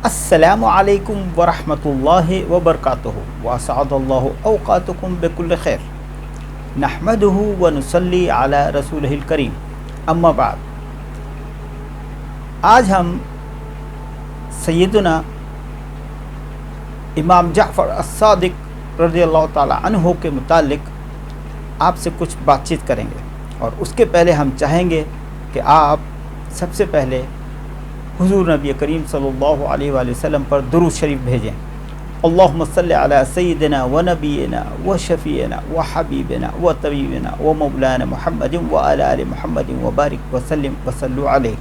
अस्सलामु अलैकुम वरहमतुल्लाहि वबरकातुहू व असअदल्लाहु औक़ातकुम बिकुल्लि खैर नहमदुहु व नुसल्ली अला रसूलिहिल करीम अम्मा बाद। आज हम सैयदना इमाम जाफ़र अस्सादिक रज़ियल्लाहु ताला अन्हु के मुतालिक आपसे कुछ बातचीत करेंगे, और उसके पहले हम चाहेंगे कि आप सबसे पहले हुज़ूर नबी करीम सल्लल्लाहु अलैहि वसल्लम पर दुरूद शरीफ भेजें। अल्लाहुम्मा सल्लि अला सय्यिदिना व नबीना व शफ़ीना व हबीबिना व तबीबिना व मौलाना मुहम्मदिन व अला आलि मुहम्मदिन व बारिक व सल्लिम व सल्लु अलैहि।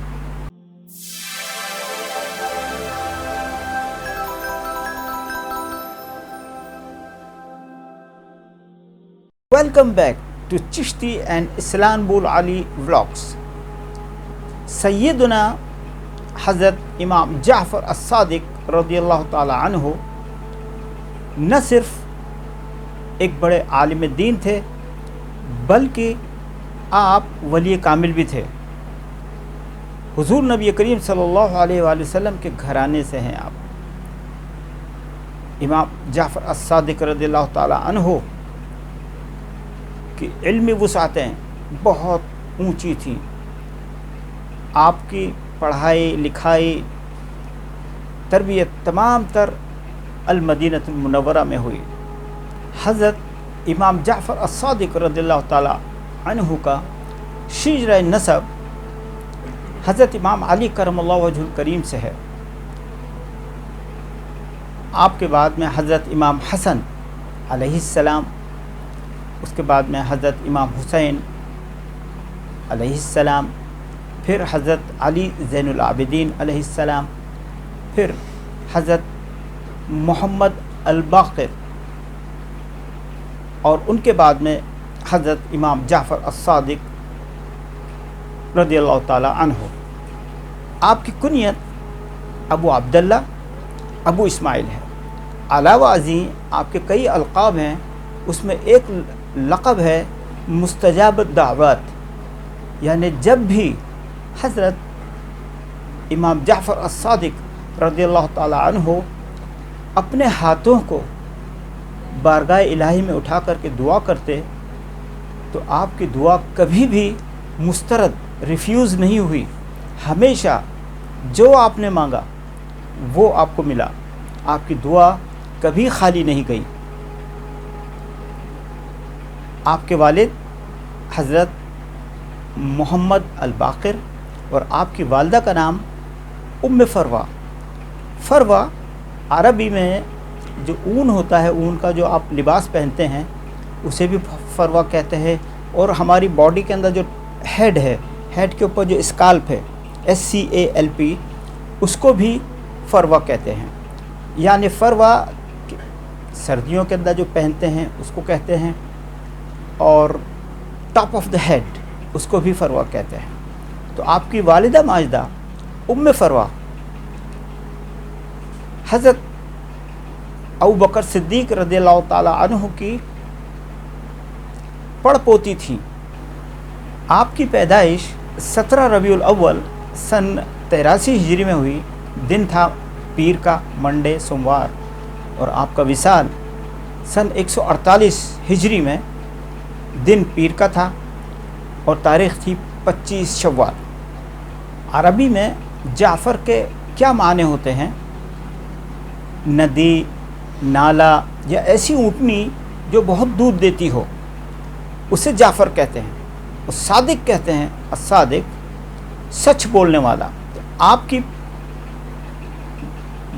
Welcome back to Chishti and Istanbul Ali Vlogs. सैयदना हज़रत इमाम जाफ़र अस्सादिक रज़ियल्लाहु ताला अन्हु न सिर्फ़ एक बड़े आलिम दीन थे, बल्कि आप वली कामिल भी थे। हुज़ूर नबी करीम सल्लल्लाहु अलैहि वसल्लम के घराने से हैं आप। इमाम जाफ़र अस्सादिक रज़ियल्लाहु ताला अन्हु की इल्मी वुसाअतें बहुत ऊंची थी। आपकी पढ़ाई लिखाई तरबियत तमाम तर अल-मदीनतुल मुनव्वरा में हुई। हज़रत इमाम जाफ़र अस्सादिक रज़ियल्लाहु ताला अन्हु का शिजर नसब हज़रत इमाम अली करमल्लाहु वजहुल करीम से है। आपके बाद में हज़रत इमाम हसन अलैहिस्सलाम, उसके बाद में हज़रत इमाम हुसैन अलैहिस्सलाम, फिर हज़रत अली ज़ैनुल आबिदीन अलैहिस्सलाम, फिर हज़रत मोहम्मद अल-बाक़िर, और उनके बाद में हज़रत इमाम जाफ़र अस्सादिक रज़ियल्लाहु ताला अन्हु। आपकी कुनियत अबू अब्दुल्ला, अबू इस्माइल है। अलावा अज़ीं आपके कई अलक़ाब हैं, उसमें एक लक़ब है मुस्तजाब दावत, यानी जब भी हज़रत इमाम जाफ़र अस्सादिक रज़ियल्लाहु ताला अन्हु अपने हाथों को बारगाह इलाही में उठा करके दुआ करते, तो आपकी दुआ कभी भी मुस्तरद रिफ्यूज़ नहीं हुई। हमेशा जो आपने मांगा वो आपको मिला। आपकी दुआ कभी खाली नहीं गई। आपके वालिद हज़रत मोहम्मद अल-बाक़िर और आपकी वालदा का नाम उम्मे फ़रवा। फ़रवा अरबी में जो ऊन होता है, ऊन का जो आप लिबास पहनते हैं उसे भी फ़रवा कहते हैं। और हमारी बॉडी के अंदर जो हेड है, हेड के ऊपर जो स्काल्प है SCALP, उसको भी फ़रवा कहते हैं। यानी फ़रवा सर्दियों के अंदर जो पहनते हैं उसको कहते हैं, और टॉप ऑफ द हेड उसको भी फ़रवा कहते हैं। तो आपकी वालिदा माजिदा उम्मे फ़रवा हज़रत अबू बकर सिद्दीक़ रज़ियल्लाहु ताला अन्हु की पड़पोती थी। आपकी पैदाइश 17 रबीउल अव्वल सन 83 हिजरी में हुई। दिन था पीर का, मंडे सोमवार, और आपका विसाल सन 148 हिजरी में दिन पीर का था, और तारीख़ थी 25 शव्वाल। अरबी में जाफ़र के क्या माने होते हैं? नदी, नाला, या ऐसी ऊँटनी जो बहुत दूध देती हो, उसे जाफ़र कहते हैं। और सादिक कहते हैं, अस्सादिक सच बोलने वाला। तो आपकी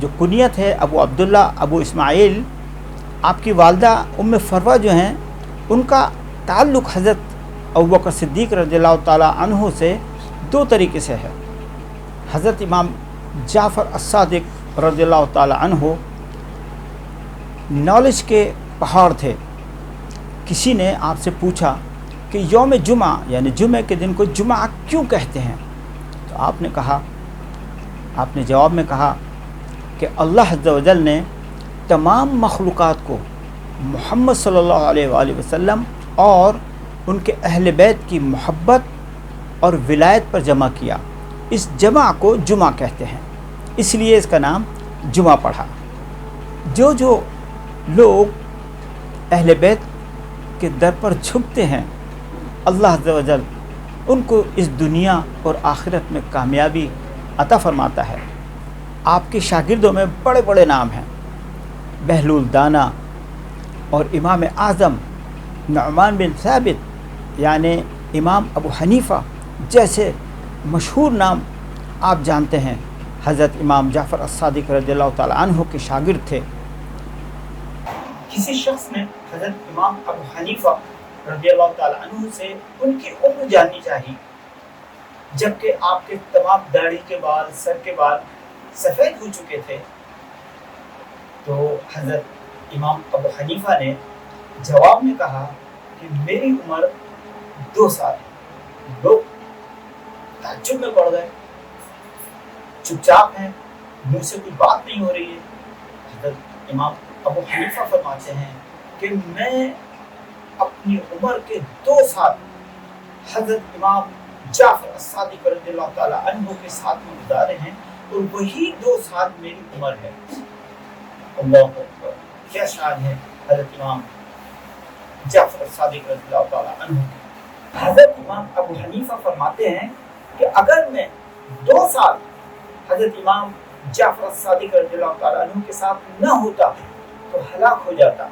जो कुनियत है अबू अब्दुल्ला, अबू इस्माइल, आपकी वालदा उम्मे फ़रवा जो हैं, उनका ताल्लुक़ हज़रत अबू बकर सिद्दीक़ रज़ियल्लाहु ताला अन्हु से दो तरीके से है। हज़रत इमाम जाफ़र अस्सादिक रज़ियल्लाहु ताला अन्हु नॉलेज के पहाड़ थे। किसी ने आपसे पूछा कि यौम जुमा, यानी जुमे के दिन को जुमा क्यों कहते हैं? तो आपने जवाब में कहा कि अल्लाह अज़्ज़ा व जल ने तमाम मखलूक़ात को मोहम्मद सल्लल्लाहु अलैहि वसल्लम और उनके अहले बैत की मोहब्बत और विलायत पर जमा किया। इस जमा को जुमा कहते हैं, इसलिए इसका नाम जुमा पढ़ा। जो जो लोग अहले बैत के दर पर झुकते हैं, अल्लाह अज़्ज़ व जल उनको इस दुनिया और आखिरत में कामयाबी अता फरमाता है। आपके शागिर्दों में बड़े बड़े नाम हैं, बहलूल दाना और इमाम आज़म नुअमान बिन साबित यानी इमाम अबू हनीफ़ा जैसे मशहूर नाम आप जानते हैं। हज़रत इमाम जाफ़र अस्सादिक़ रज़ियल्लाहु ताला अन्हु के शागिर्द थे। किसी शख्स ने हज़रत इमाम अबू हनीफ़ा रज़ियल्लाहु ताला अन्हु से उनकी उम्र जाननी चाहिए, जबकि आपके तमाम दाढ़ी के बाल, सर के बाल सफ़ेद हो चुके थे। तो हज़रत इमाम अबू हनीफ़ा ने जवाब में कहा कि मेरी उम्र 2 साल है। लोग ताज्जुब में पड़ गए, चुपचाप हैं, मुंह से कोई बात नहीं हो रही है। हज़रत इमाम अबू हनीफ़ा फरमाते हैं कि मैं अपनी उम्र के 2 साल हज़रत इमाम जाफ़र अस्सादिक़ रज़ियल्लाहु ताला अन्हु के साथ में गुजारे हैं और वही 2 साल मेरी उम्र है। अल्लाहु अकबर, क्या शान है हज़रत इमाम जाफ़र अस्सादिक़ रज़ियल्लाहु ताला अन्हु। हज़रत इमाम अबू हनीफ़ा फरमाते हैं कि अगर मैं 2 साल हज़रत इमाम जाफ़र अस्सादिक़ रज़ियल्लाहु ताला अन्हु के साथ न होता तो हलाक हो जाता।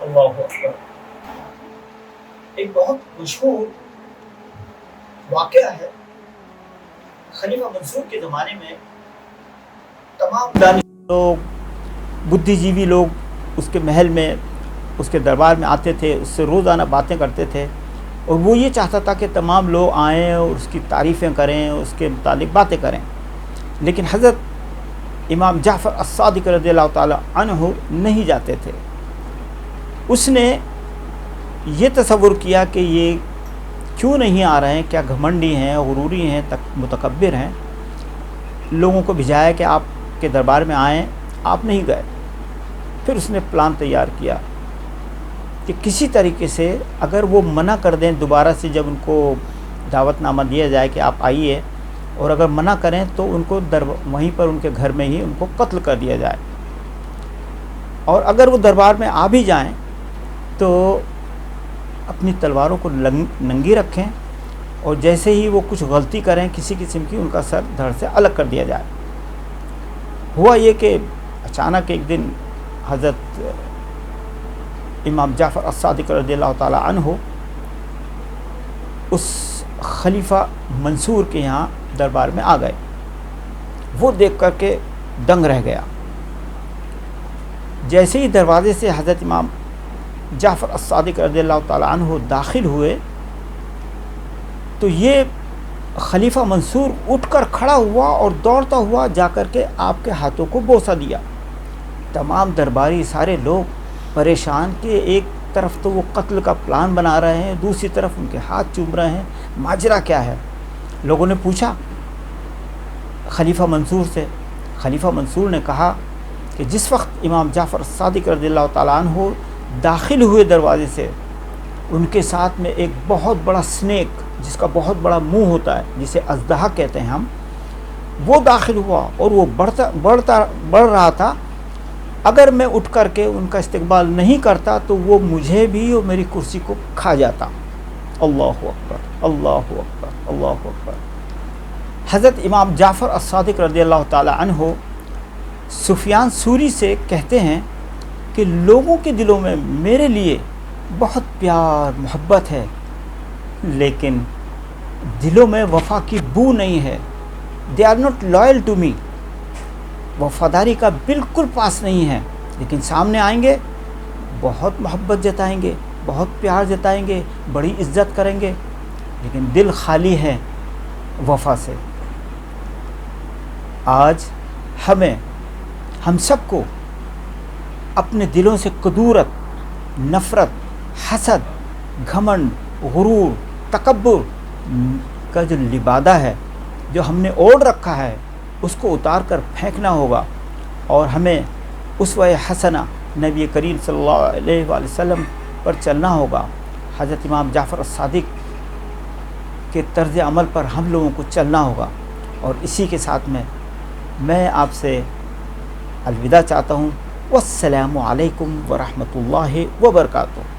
अल्लाहु अकबर। एक बहुत मशहूर वाक़या है, खलीफा मंसूर के ज़माने में तमाम दानिश लोग, बुद्धिजीवी लोग उसके महल में, उसके दरबार में आते थे, उससे रोज़ाना बातें करते थे और वो ये चाहता था कि तमाम लोग आएँ और उसकी तारीफ़ें करें, उसके मुतालिक बातें करें। लेकिन हज़रत इमाम जाफ़र अस्सादिक़ रज़ियल्लाहु ताला अन्हु नहीं जाते थे। उसने ये तसव्वुर किया कि ये क्यों नहीं आ रहे हैं, क्या घमंडी हैं, गुरूरी हैं, मुतकब्बिर हैं। लोगों को भिजाया कि आपके दरबार में आएँ, आप नहीं गए। फिर उसने प्लान तैयार किया कि किसी तरीके से अगर वो मना कर दें दोबारा से, जब उनको दावतनामा दिया जाए कि आप आइए, और अगर मना करें तो उनको वहीं पर उनके घर में ही उनको कत्ल कर दिया जाए। और अगर वो दरबार में आ भी जाएं तो अपनी तलवारों को नंगी रखें और जैसे ही वो कुछ गलती करें किसी किस्म की, उनका सर धड़ से अलग कर दिया जाए। हुआ ये कि अचानक एक दिन हज़रत इमाम जाफ़र अस्सादिक़ रज़ियल्लाहु ताला अन्हु उस खलीफा मंसूर के यहाँ दरबार में आ गए। वो देख कर के दंग रह गया। जैसे ही दरवाज़े से हज़रत इमाम जाफ़र अस्सादिक़ रज़ियल्लाहु ताला अन्हु दाखिल हुए तो ये खलीफा मंसूर उठकर खड़ा हुआ और दौड़ता हुआ जाकर के आपके हाथों को बोसा दिया। तमाम दरबारी सारे लोग परेशान कि एक तरफ तो वो कत्ल का प्लान बना रहे हैं, दूसरी तरफ उनके हाथ चूम रहे हैं, माजरा क्या है। लोगों ने पूछा खलीफा मंसूर से। खलीफा मंसूर ने कहा कि जिस वक्त इमाम जाफ़र अस्सादिक़ रज़ियल्लाहु ताला अन्हु दाखिल हुए दरवाज़े से, उनके साथ में एक बहुत बड़ा स्नेक, जिसका बहुत बड़ा मुंह होता है, जिसे अज़दहा कहते हैं हम, वो दाखिल हुआ और वो बढ़ रहा था। अगर मैं उठ करके उनका इस्तकबाल नहीं करता तो वो मुझे भी और मेरी कुर्सी को खा जाता। अल्लाहु अकबर, अल्लाहु अकबर, अल्लाहु अकबर। हज़रत इमाम जाफ़र अस्सादिक़ रज़ियल्लाहु ताला अन्हु सुफियान सूरी से कहते हैं कि लोगों के दिलों में मेरे लिए बहुत प्यार मोहब्बत है, लेकिन दिलों में वफ़ा की बू नहीं है। They are not loyal to me. वफ़ादारी का बिल्कुल पास नहीं है, लेकिन सामने आएंगे बहुत मोहब्बत जताएंगे, बहुत प्यार जताएंगे, बड़ी इज़्ज़त करेंगे, लेकिन दिल खाली है वफ़ा से। आज हम सबको अपने दिलों से कदूरत, नफ़रत, हसद, घमंड, गुरूर, तकब्बुर का जो लिबादा है, जो हमने ओढ़ रखा है, उसको उतार कर फेंकना होगा और हमें उसवा हसना नबी करीम सल्लल्लाहु अलैहि वसल्लम पर चलना होगा। हज़रत इमाम जाफ़र अस्सादिक़ के तर्ज़ अमल पर हम लोगों को चलना होगा। और इसी के साथ में मैं आपसे الوداع چاہتا ہوں۔ والسلام علیکم ورحمۃ اللہ وبرکاتہ۔